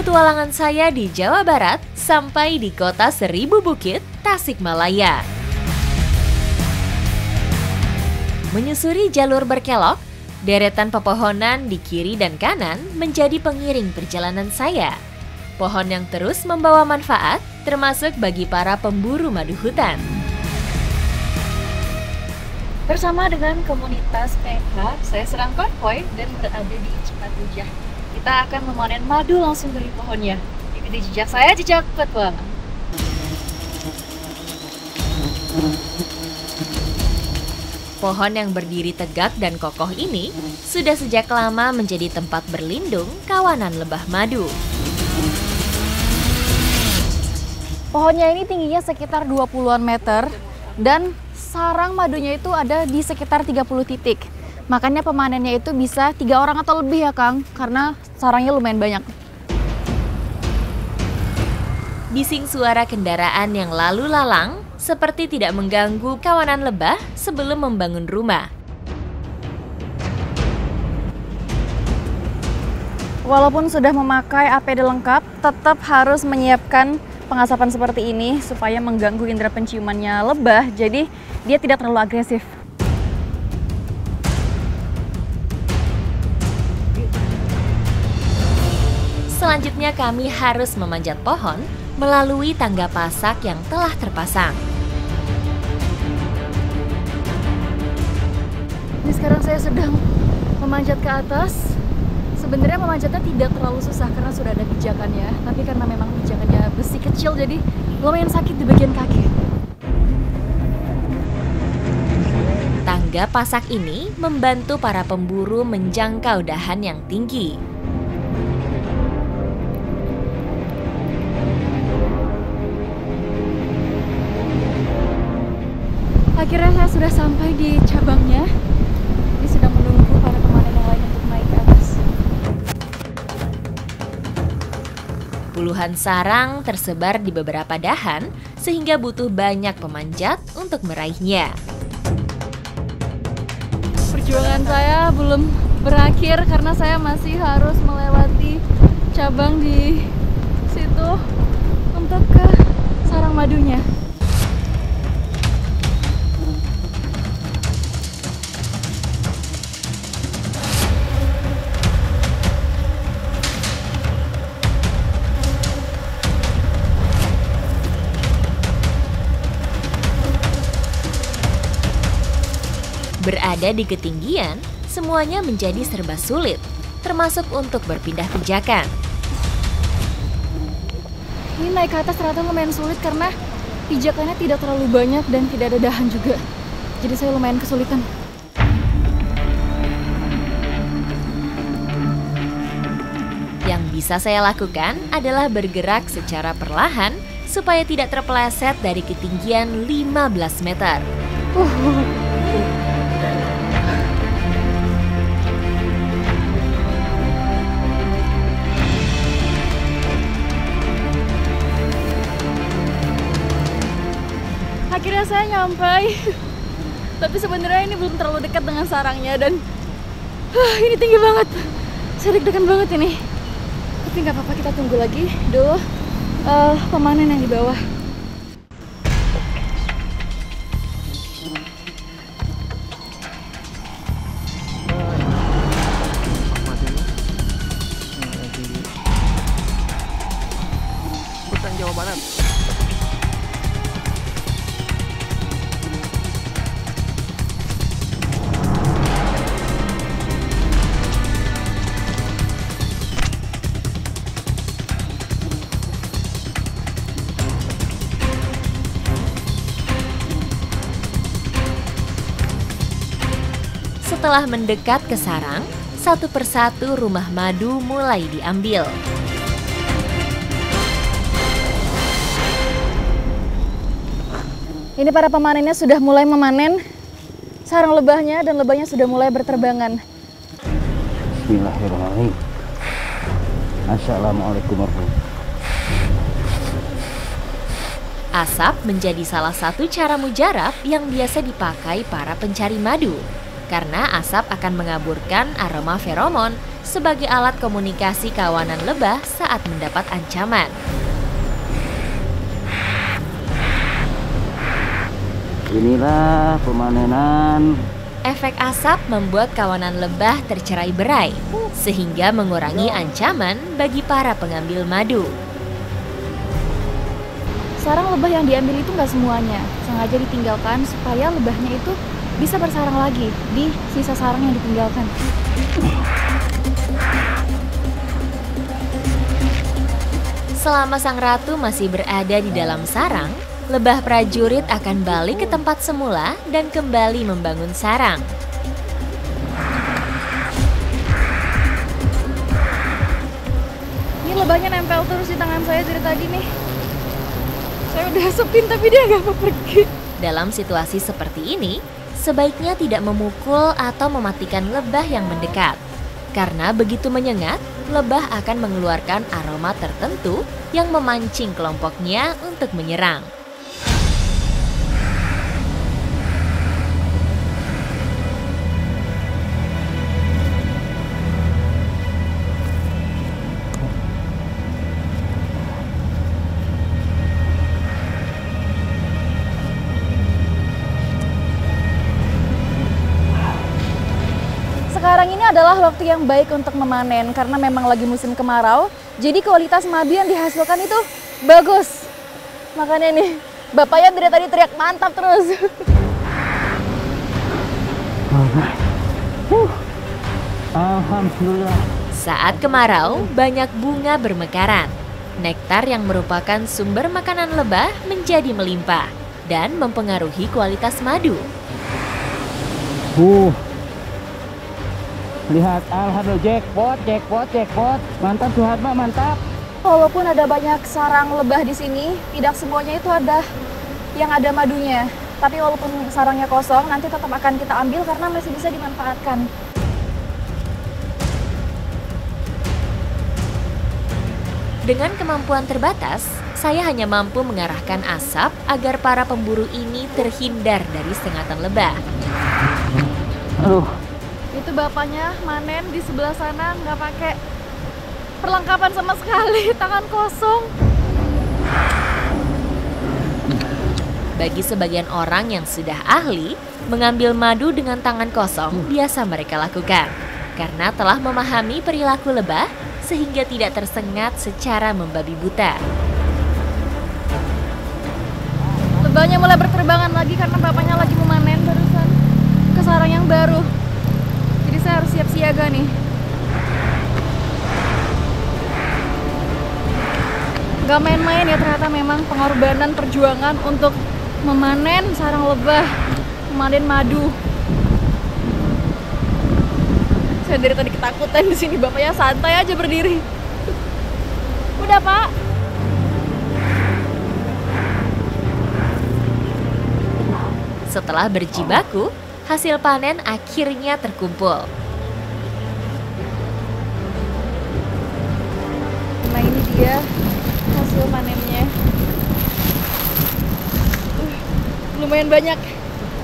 Petualangan saya di Jawa Barat sampai di kota Seribu Bukit, Tasikmalaya. Menyusuri jalur berkelok, deretan pepohonan di kiri dan kanan menjadi pengiring perjalanan saya. Pohon yang terus membawa manfaat, termasuk bagi para pemburu madu hutan. Bersama dengan komunitas PH, saya sedang konvoy dan berada di Cipatujah. Kita akan memanen madu langsung dari pohonnya. Ikuti jejak saya, jejak petualang. Pohon yang berdiri tegak dan kokoh ini sudah sejak lama menjadi tempat berlindung kawanan lebah madu. Pohonnya ini tingginya sekitar 20-an meter dan sarang madunya itu ada di sekitar 30 titik. Makanya pemanennya itu bisa 3 orang atau lebih ya Kang, karena sarangnya lumayan banyak. Bising suara kendaraan yang lalu lalang seperti tidak mengganggu kawanan lebah sebelum membangun rumah. Walaupun sudah memakai APD lengkap, tetap harus menyiapkan pengasapan seperti ini supaya mengganggu indera penciumannya lebah, jadi dia tidak terlalu agresif. Selanjutnya kami harus memanjat pohon melalui tangga pasak yang telah terpasang. Ini sekarang saya sedang memanjat ke atas. Sebenarnya memanjatnya tidak terlalu susah karena sudah ada pijakannya, tapi karena memang pijakannya besi kecil jadi lumayan sakit di bagian kaki. Tangga pasak ini membantu para pemburu menjangkau dahan yang tinggi. Akhirnya saya sudah sampai di cabangnya. Ini sudah menunggu para pemanen yang lain untuk naik ke atas. Puluhan sarang tersebar di beberapa dahan sehingga butuh banyak pemanjat untuk meraihnya. Perjuangan saya belum berakhir karena saya masih harus melewati cabang di situ untuk ke sarang madunya. Berada di ketinggian, semuanya menjadi serba sulit, termasuk untuk berpindah pijakan. Ini naik ke atas ternyata lumayan sulit karena pijakannya tidak terlalu banyak dan tidak ada dahan juga. Jadi saya lumayan kesulitan. Yang bisa saya lakukan adalah bergerak secara perlahan supaya tidak terpeleset dari ketinggian 15 meter. Akhirnya saya nyampai, tapi sebenarnya ini belum terlalu dekat dengan sarangnya dan ini tinggi banget. Saya deg-degan banget ini. Tapi nggak apa-apa, kita tunggu lagi dulu pemanen yang di bawah. Hutan Jawa Barat. Setelah mendekat ke sarang, satu persatu rumah madu mulai diambil. Ini para pemanennya sudah mulai memanen sarang lebahnya dan lebahnya sudah mulai berterbangan. Bismillahirrahmanirrahim. Assalamualaikum warahmatullahi wabarakatuh. Asap menjadi salah satu cara mujarab yang biasa dipakai para pencari madu. karena asap akan mengaburkan aroma feromon sebagai alat komunikasi kawanan lebah saat mendapat ancaman. Inilah pemanenan. Efek asap membuat kawanan lebah tercerai-berai, sehingga mengurangi ancaman bagi para pengambil madu. Sarang lebah yang diambil itu nggak semuanya, sengaja ditinggalkan supaya lebahnya itu bisa bersarang lagi di sisa sarang yang ditinggalkan. Selama sang ratu masih berada di dalam sarang, lebah prajurit akan balik ke tempat semula dan kembali membangun sarang. Ini lebahnya nempel terus di tangan saya dari tadi nih. Saya udah sepin tapi dia nggak mau pergi. Dalam situasi seperti ini, sebaiknya tidak memukul atau mematikan lebah yang mendekat. Karena begitu menyengat, lebah akan mengeluarkan aroma tertentu yang memancing kelompoknya untuk menyerang. Sekarang ini adalah waktu yang baik untuk memanen karena memang lagi musim kemarau. Jadi kualitas madu yang dihasilkan itu bagus. Makanya nih, bapaknya dari tadi teriak mantap terus. Alhamdulillah. Saat kemarau, banyak bunga bermekaran. Nektar yang merupakan sumber makanan lebah menjadi melimpah dan mempengaruhi kualitas madu. Lihat, alhamdulillah, jackpot. Mantap Suharma, mantap. Walaupun ada banyak sarang lebah di sini, tidak semuanya itu ada yang ada madunya. Tapi walaupun sarangnya kosong, nanti tetap akan kita ambil karena masih bisa dimanfaatkan. Dengan kemampuan terbatas, saya hanya mampu mengarahkan asap agar para pemburu ini terhindar dari sengatan lebah. Aduh. Itu bapaknya manen di sebelah sana nggak pakai perlengkapan sama sekali, tangan kosong. Bagi sebagian orang yang sudah ahli, mengambil madu dengan tangan kosong biasa mereka lakukan. Karena telah memahami perilaku lebah, sehingga tidak tersengat secara membabi buta. Lebahnya mulai berterbangan lagi karena bapaknya lagi memanen barusan ke sarang yang baru. Jadi saya harus siap siaga nih. Gak main-main ya ternyata memang pengorbanan perjuangan untuk memanen sarang lebah, memanen madu. Saya dari tadi ketakutan di sini, bapaknya santai aja berdiri. Udah Pak. Setelah berjibaku, hasil panen akhirnya terkumpul. Nah ini dia hasil panennya. Lumayan banyak.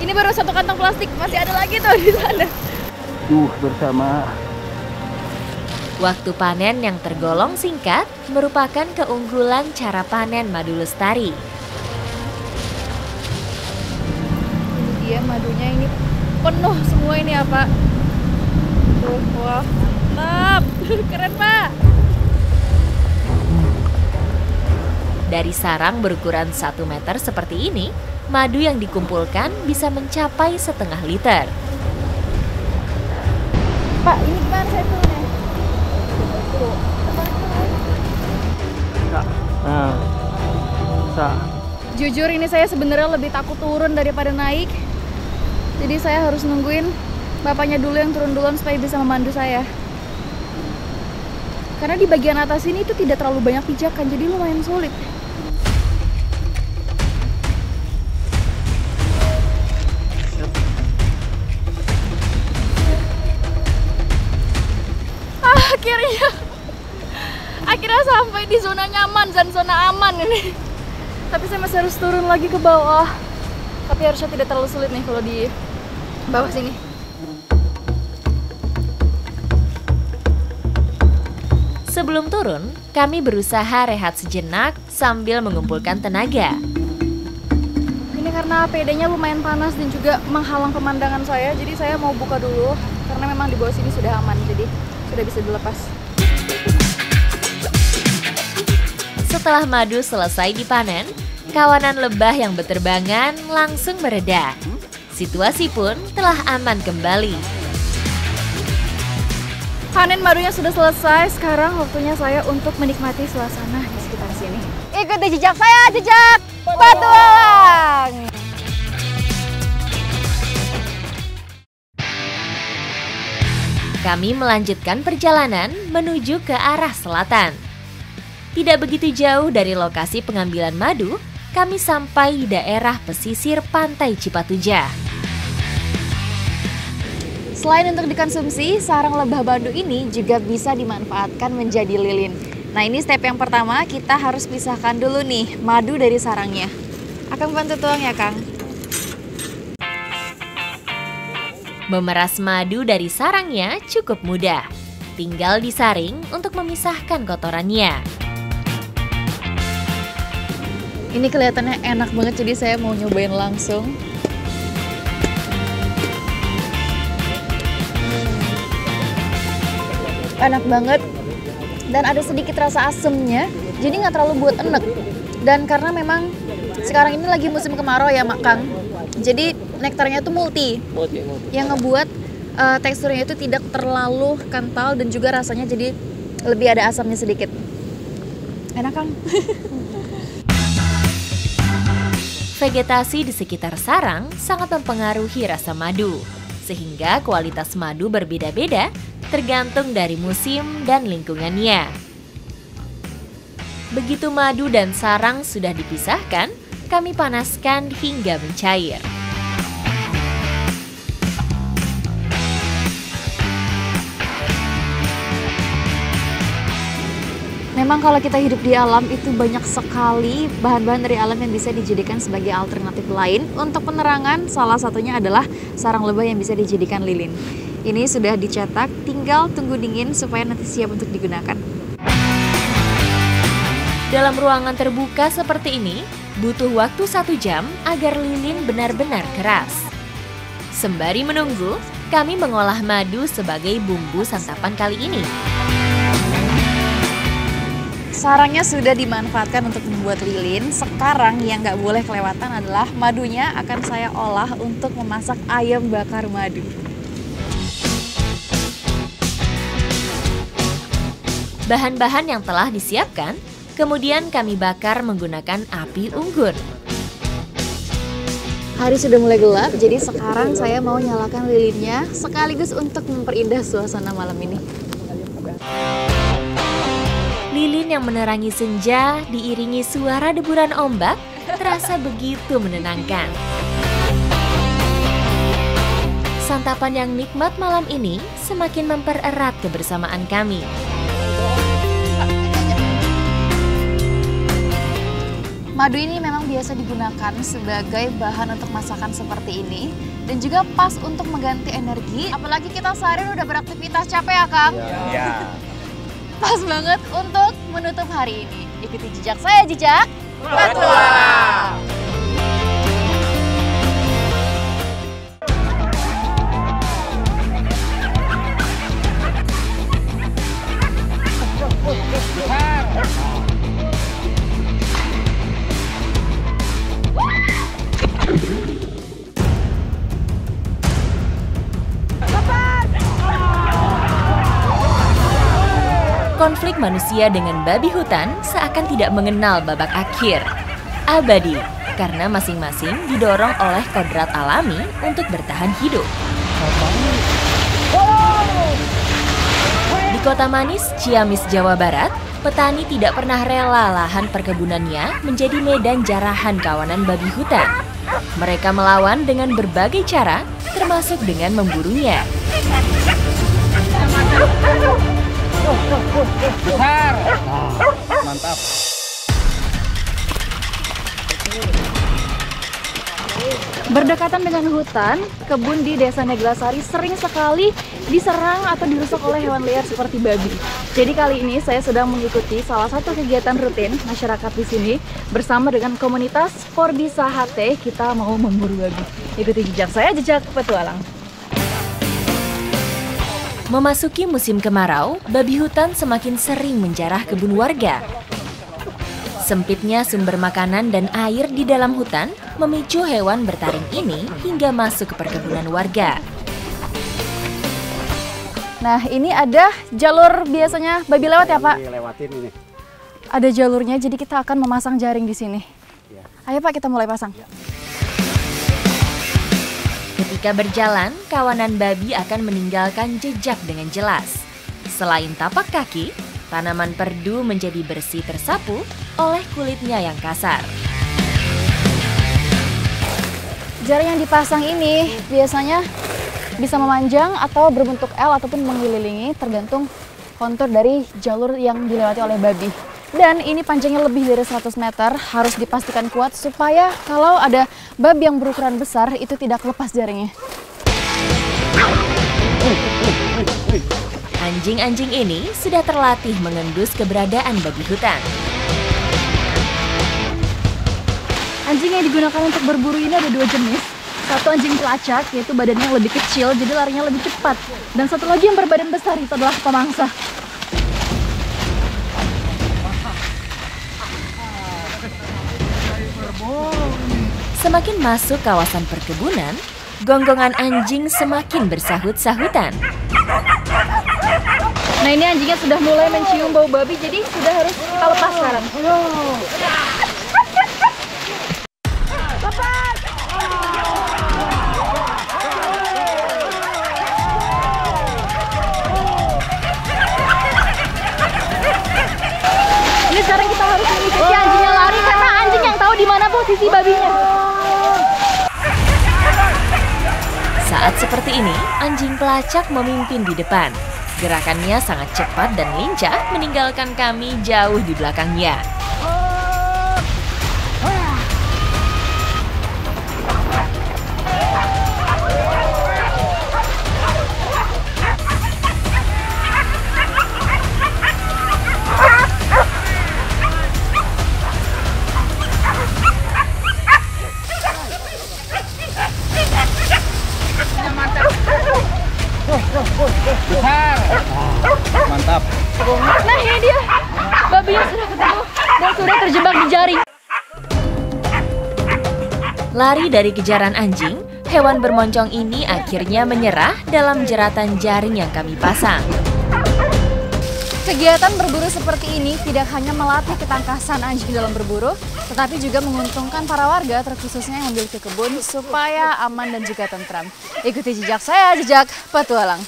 Ini baru satu kantong plastik, masih ada lagi tuh di sana. Bersama. Waktu panen yang tergolong singkat merupakan keunggulan cara panen madu lestari. Ini dia madunya, ini penuh semua ini ya Pak. Tuh, wah, mantap. Keren Pak. Dari sarang berukuran 1 meter seperti ini, madu yang dikumpulkan bisa mencapai 1/2 liter. Pak, ini gimana saya turunnya? Jujur ini saya sebenarnya lebih takut turun daripada naik. Jadi saya harus nungguin bapaknya dulu yang turun duluan supaya bisa memandu saya. Karena di bagian atas ini itu tidak terlalu banyak pijakan, jadi lumayan sulit. Akhirnya sampai di zona nyaman dan zona aman ini. Tapi saya masih harus turun lagi ke bawah. Tapi harusnya tidak terlalu sulit nih kalau di bawah sini. Sebelum turun, kami berusaha rehat sejenak sambil mengumpulkan tenaga. Ini karena PD-nya lumayan panas dan juga menghalang pemandangan saya, jadi saya mau buka dulu karena memang di bawah sini sudah aman, jadi sudah bisa dilepas. Setelah madu selesai dipanen, kawanan lebah yang berterbangan langsung mereda. Situasi pun telah aman kembali. Panen madunya sudah selesai, sekarang waktunya saya untuk menikmati suasana di sekitar sini. Ikuti jejak saya, jejak petualang! Kami melanjutkan perjalanan menuju ke arah selatan. Tidak begitu jauh dari lokasi pengambilan madu, kami sampai di daerah pesisir Pantai Cipatujah. Selain untuk dikonsumsi, sarang lebah bandu ini juga bisa dimanfaatkan menjadi lilin. Nah, ini step yang pertama, kita harus pisahkan dulu nih madu dari sarangnya. Akang bantu tuang ya, Kang. Memeras madu dari sarangnya cukup mudah. Tinggal disaring untuk memisahkan kotorannya. Ini kelihatannya enak banget, jadi saya mau nyobain langsung. Enak banget dan ada sedikit rasa asemnya, jadi nggak terlalu buat enek. Dan karena memang sekarang ini lagi musim kemarau ya, Mak Kang, jadi nektarnya tuh multi. Yang ngebuat teksturnya itu tidak terlalu kental dan juga rasanya jadi lebih ada asamnya sedikit. Enak, Kang. Vegetasi di sekitar sarang sangat mempengaruhi rasa madu, sehingga kualitas madu berbeda-beda tergantung dari musim dan lingkungannya. Begitu madu dan sarang sudah dipisahkan, kami panaskan hingga mencair. Memang kalau kita hidup di alam itu banyak sekali bahan-bahan dari alam yang bisa dijadikan sebagai alternatif lain untuk penerangan. Salah satunya adalah sarang lebah yang bisa dijadikan lilin. Ini sudah dicetak, tinggal tunggu dingin supaya nanti siap untuk digunakan. Dalam ruangan terbuka seperti ini, butuh waktu 1 jam agar lilin benar-benar keras. Sembari menunggu, kami mengolah madu sebagai bumbu santapan kali ini. Sarangnya sudah dimanfaatkan untuk membuat lilin. Sekarang yang nggak boleh kelewatan adalah madunya akan saya olah untuk memasak ayam bakar madu. Bahan-bahan yang telah disiapkan, kemudian kami bakar menggunakan api unggun. Hari sudah mulai gelap, jadi sekarang saya mau nyalakan lilinnya sekaligus untuk memperindah suasana malam ini. Lilin yang menerangi senja diiringi suara deburan ombak terasa begitu menenangkan. Santapan yang nikmat malam ini semakin mempererat kebersamaan kami. Madu ini memang biasa digunakan sebagai bahan untuk masakan seperti ini dan juga pas untuk mengganti energi. Apalagi kita seharian udah beraktivitas capek ya, Kang? Iya. Pas banget untuk menutup hari ini. Ikuti jejak saya, jejak petualang. Konflik manusia dengan babi hutan seakan tidak mengenal babak akhir. Abadi, karena masing-masing didorong oleh kodrat alami untuk bertahan hidup. Di Kota Manis, Ciamis, Jawa Barat, petani tidak pernah rela lahan perkebunannya menjadi medan jarahan kawanan babi hutan. Mereka melawan dengan berbagai cara, termasuk dengan memburunya. Besar. Mantap. Berdekatan dengan hutan, kebun di Desa Neglasari sering sekali diserang atau dirusak oleh hewan liar seperti babi. Jadi kali ini saya sedang mengikuti salah satu kegiatan rutin masyarakat di sini bersama dengan komunitas Forbisa HT. Kita mau memburu babi. Ikuti jejak saya, jejak petualang. Memasuki musim kemarau, babi hutan semakin sering menjarah kebun warga. Sempitnya sumber makanan dan air di dalam hutan memicu hewan bertaring ini hingga masuk ke perkebunan warga. Nah, ini ada jalur biasanya babi lewat ya, Pak? Lewatin ini. Ada jalurnya, jadi kita akan memasang jaring di sini. Ya. Ayo Pak, kita mulai pasang. Ya. Ketika berjalan, kawanan babi akan meninggalkan jejak dengan jelas. Selain tapak kaki, tanaman perdu menjadi bersih tersapu oleh kulitnya yang kasar. Jaring yang dipasang ini biasanya bisa memanjang atau berbentuk L ataupun mengelilingi tergantung kontur dari jalur yang dilewati oleh babi. Dan ini panjangnya lebih dari 100 meter, harus dipastikan kuat supaya kalau ada babi yang berukuran besar itu tidak lepas jaringnya. Anjing-anjing ini sudah terlatih mengendus keberadaan babi hutan. Anjing yang digunakan untuk berburu ini ada dua jenis. Satu anjing pelacak, yaitu badannya yang lebih kecil, jadi larinya lebih cepat. Dan satu lagi yang berbadan besar, itu adalah pemangsa. Semakin masuk kawasan perkebunan, gonggongan anjing semakin bersahut-sahutan. Nah, ini anjingnya sudah mulai mencium bau babi, jadi sudah harus kita lepas sekarang. Ini sekarang kita harus mengikuti anjingnya lari karena anjing yang tahu di mana posisi babinya. Saat seperti ini, anjing pelacak memimpin di depan. Gerakannya sangat cepat dan lincah, meninggalkan kami jauh di belakangnya. Mantap. Nah, ini dia. Babinya sudah ketemu dan sudah terjebak di jaring. Lari dari kejaran anjing, hewan bermoncong ini akhirnya menyerah dalam jeratan jaring yang kami pasang. Kegiatan berburu seperti ini tidak hanya melatih ketangkasan anjing dalam berburu, tetapi juga menguntungkan para warga, terkhususnya yang memiliki kebun, supaya aman dan juga tentram. Ikuti jejak saya, jejak petualang.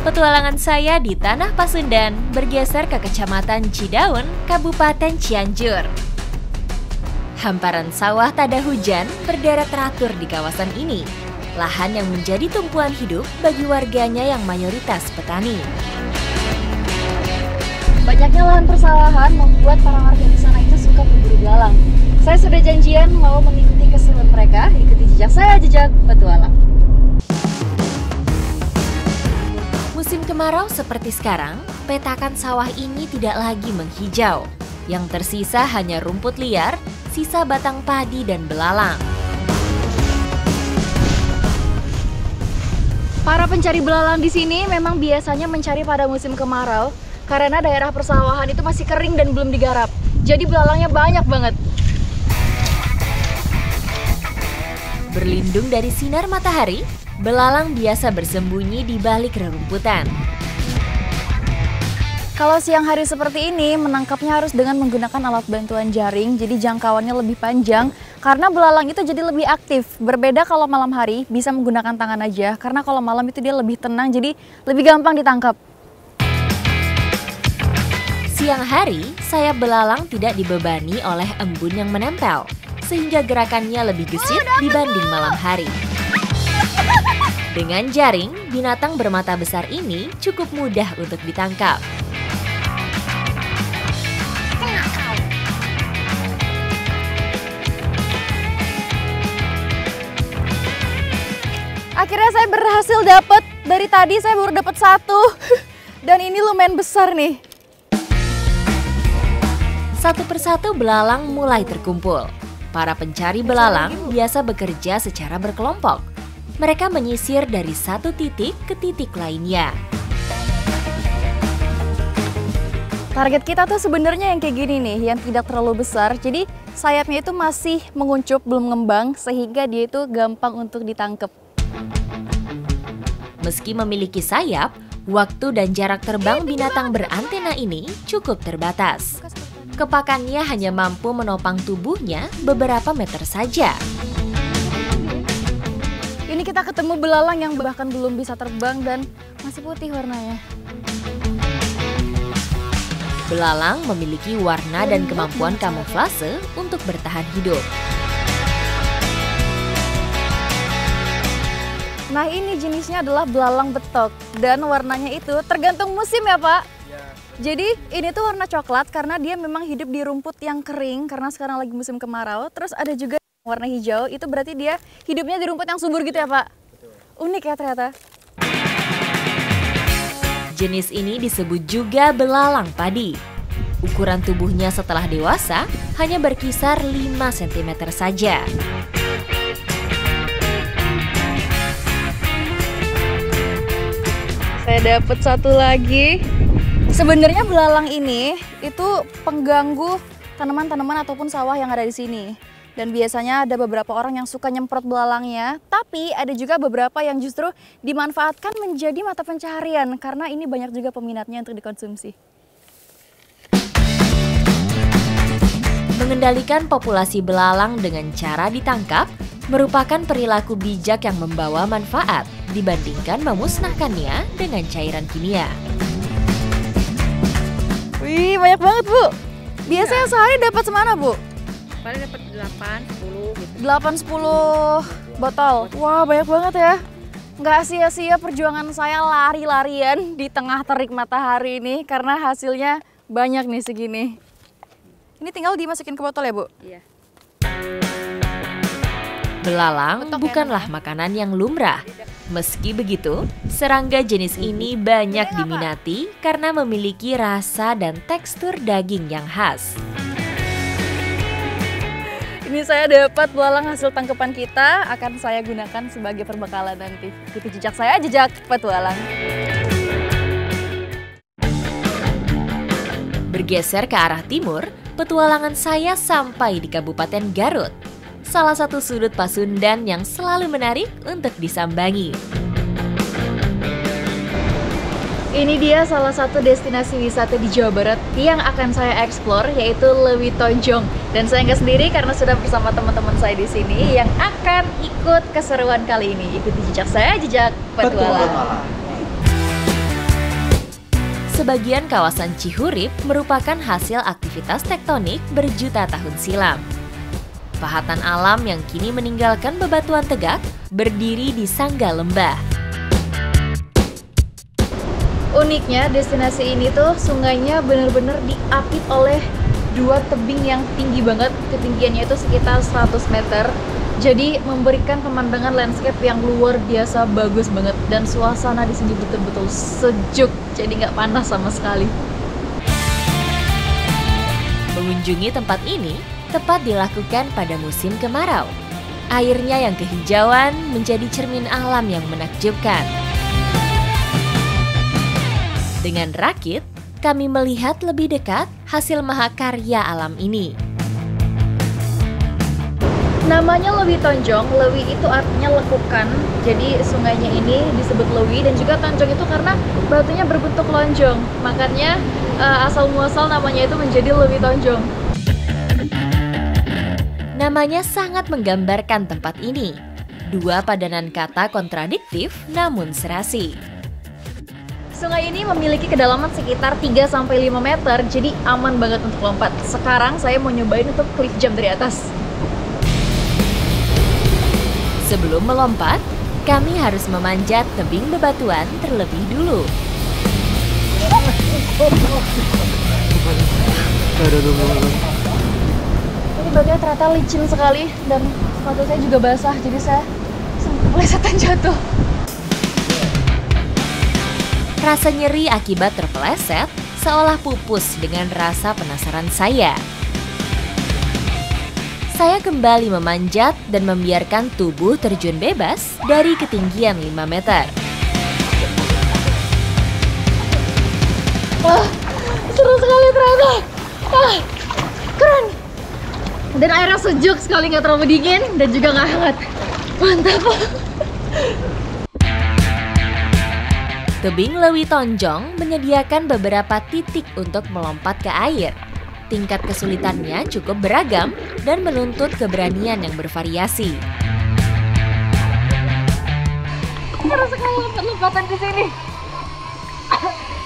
Petualangan saya di Tanah Pasundan bergeser ke Kecamatan Cidaun, Kabupaten Cianjur. Hamparan sawah tada hujan berderet teratur di kawasan ini. Lahan yang menjadi tumpuan hidup bagi warganya yang mayoritas petani. Banyaknya lahan persawahan membuat para warga di sana itu suka berburu belalang. Saya sudah janjian mau mengikuti keseruan mereka. Ikuti jejak saya, jejak petualang. Musim kemarau seperti sekarang, petakan sawah ini tidak lagi menghijau. Yang tersisa hanya rumput liar, sisa batang padi dan belalang. Para pencari belalang di sini memang biasanya mencari pada musim kemarau karena daerah persawahan itu masih kering dan belum digarap. Jadi belalangnya banyak banget. Berlindung dari sinar matahari, belalang biasa bersembunyi di balik rerumputan. Kalau siang hari seperti ini, menangkapnya harus dengan menggunakan alat bantuan jaring, jadi jangkauannya lebih panjang. Karena belalang itu jadi lebih aktif. Berbeda kalau malam hari, bisa menggunakan tangan aja. Karena kalau malam itu dia lebih tenang, jadi lebih gampang ditangkap. Siang hari, sayap belalang tidak dibebani oleh embun yang menempel, sehingga gerakannya lebih gesit dibanding malam hari. Dengan jaring, binatang bermata besar ini cukup mudah untuk ditangkap. Akhirnya saya berhasil dapat. Dari tadi saya baru dapat 1. Dan ini lumayan besar nih. Satu persatu belalang mulai terkumpul. Para pencari belalang biasa bekerja secara berkelompok. Mereka menyisir dari satu titik ke titik lainnya. Target kita tuh sebenarnya yang kayak gini nih, yang tidak terlalu besar. Jadi sayapnya itu masih menguncup, belum ngembang, sehingga dia itu gampang untuk ditangkap. Meski memiliki sayap, waktu dan jarak terbang binatang berantena ini cukup terbatas. Kepakannya hanya mampu menopang tubuhnya beberapa meter saja. Ini kita ketemu belalang yang bahkan belum bisa terbang dan masih putih warnanya. Belalang memiliki warna dan kemampuan kamuflase untuk bertahan hidup. Nah, ini jenisnya adalah belalang betok dan warnanya itu tergantung musim ya, Pak? Ya. Jadi ini tuh warna coklat karena dia memang hidup di rumput yang kering karena sekarang lagi musim kemarau. Terus ada juga warna hijau, itu berarti dia hidupnya di rumput yang subur gitu ya, Pak? Betul. Unik ya ternyata. Jenis ini disebut juga belalang padi. Ukuran tubuhnya setelah dewasa hanya berkisar 5 cm saja. Saya dapat 1 lagi. Sebenarnya belalang ini itu pengganggu tanaman-tanaman ataupun sawah yang ada di sini. Dan biasanya ada beberapa orang yang suka nyemprot belalangnya, tapi ada juga beberapa yang justru dimanfaatkan menjadi mata pencaharian karena ini banyak juga peminatnya untuk dikonsumsi. Mengendalikan populasi belalang dengan cara ditangkap merupakan perilaku bijak yang membawa manfaat dibandingkan memusnahkannya dengan cairan kimia. Wih, banyak banget, Bu. Biasanya sehari dapat semana, Bu? Paling dapat 8-10 gitu. 8-10 botol. Wah, banyak banget ya. Nggak sia-sia perjuangan saya lari-larian di tengah terik matahari ini karena hasilnya banyak nih segini. Ini tinggal dimasukin ke botol ya, Bu? Iya. Belalang Betok bukanlah makanan yang lumrah. Meski begitu, serangga jenis ini banyak diminati karena memiliki rasa dan tekstur daging yang khas. Ini saya dapat belalang hasil tangkapan kita, akan saya gunakan sebagai perbekalan nanti. Ikuti jejak saya, jejak petualang. Bergeser ke arah timur, petualangan saya sampai di Kabupaten Garut. Salah satu sudut Pasundan yang selalu menarik untuk disambangi. Ini dia salah satu destinasi wisata di Jawa Barat yang akan saya eksplor, yaitu Lewi Tonjong. Dan saya nggak sendiri karena sudah bersama teman-teman saya di sini yang akan ikut keseruan kali ini. Ikuti jejak saya, jejak petualang. Sebagian kawasan Cihurip merupakan hasil aktivitas tektonik berjuta tahun silam. Pahatan alam yang kini meninggalkan bebatuan tegak berdiri di sangga lembah. Uniknya destinasi ini tuh sungainya benar-benar diapit oleh 2 tebing yang tinggi banget. Ketinggiannya itu sekitar 100 meter. Jadi memberikan pemandangan landscape yang luar biasa bagus banget. Dan suasana di sini betul-betul sejuk, jadi nggak panas sama sekali. Mengunjungi tempat ini tepat dilakukan pada musim kemarau. Airnya yang kehijauan menjadi cermin alam yang menakjubkan. Dengan rakit, kami melihat lebih dekat hasil mahakarya alam ini. Namanya Lewi Tonjong. Lewi itu artinya lekukan. Jadi sungainya ini disebut Lewi, dan juga Tonjong itu karena batunya berbentuk lonjong. Makanya asal muasal namanya itu menjadi Lewi Tonjong. Namanya sangat menggambarkan tempat ini. 2 padanan kata kontradiktif namun serasi. Sungai ini memiliki kedalaman sekitar 3-5 meter, jadi aman banget untuk lompat. Sekarang saya mau nyobain untuk cliff jump dari atas. Sebelum melompat, kami harus memanjat tebing bebatuan terlebih dulu. Ini batunya ternyata licin sekali dan sepatu saya juga basah, jadi saya sampai melesetan jatuh. Rasa nyeri akibat terpeleset seolah pupus dengan rasa penasaran saya. Saya kembali memanjat dan membiarkan tubuh terjun bebas dari ketinggian 5 meter. Wah, seru sekali ternyata. Keren. Dan airnya sejuk sekali, nggak terlalu dingin dan juga nggak hangat. Mantap. Tebing Lewi Tonjong menyediakan beberapa titik untuk melompat ke air. Tingkat kesulitannya cukup beragam dan menuntut keberanian yang bervariasi. Seru sekali lompat-lompatan di sini.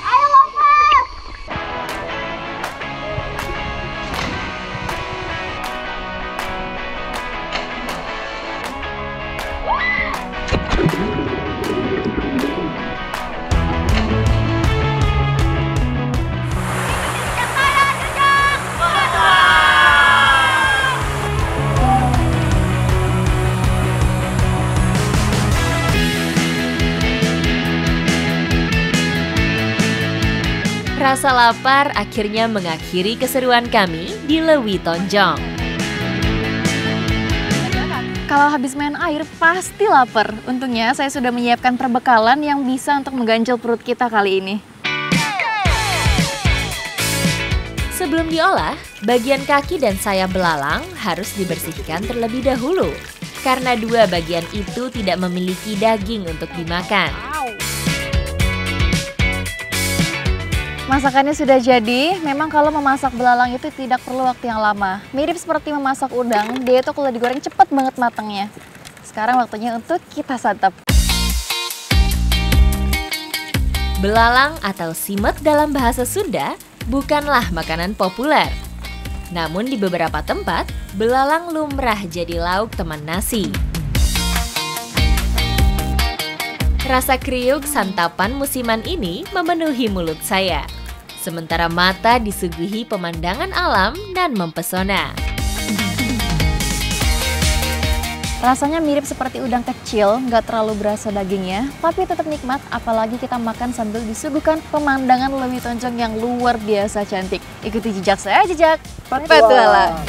Ayo lompat! Rasa lapar akhirnya mengakhiri keseruan kami di Lewi Tonjong. Kalau habis main air pasti lapar. Untungnya saya sudah menyiapkan perbekalan yang bisa untuk mengganjal perut kita kali ini. Sebelum diolah, bagian kaki dan sayap belalang harus dibersihkan terlebih dahulu. Karena dua bagian itu tidak memiliki daging untuk dimakan. Masakannya sudah jadi. Memang kalau memasak belalang itu tidak perlu waktu yang lama. Mirip seperti memasak udang, dia itu kalau digoreng cepet banget matangnya. Sekarang waktunya untuk kita santap. Belalang atau simet dalam bahasa Sunda bukanlah makanan populer. Namun di beberapa tempat, belalang lumrah jadi lauk teman nasi. Rasa kriuk santapan musiman ini memenuhi mulut saya. Sementara mata disuguhi pemandangan alam dan mempesona. Rasanya mirip seperti udang kecil, nggak terlalu berasa dagingnya, tapi tetap nikmat apalagi kita makan sambil disuguhkan pemandangan Lewi Tonjong yang luar biasa cantik. Ikuti jejak saya, jejak petualang.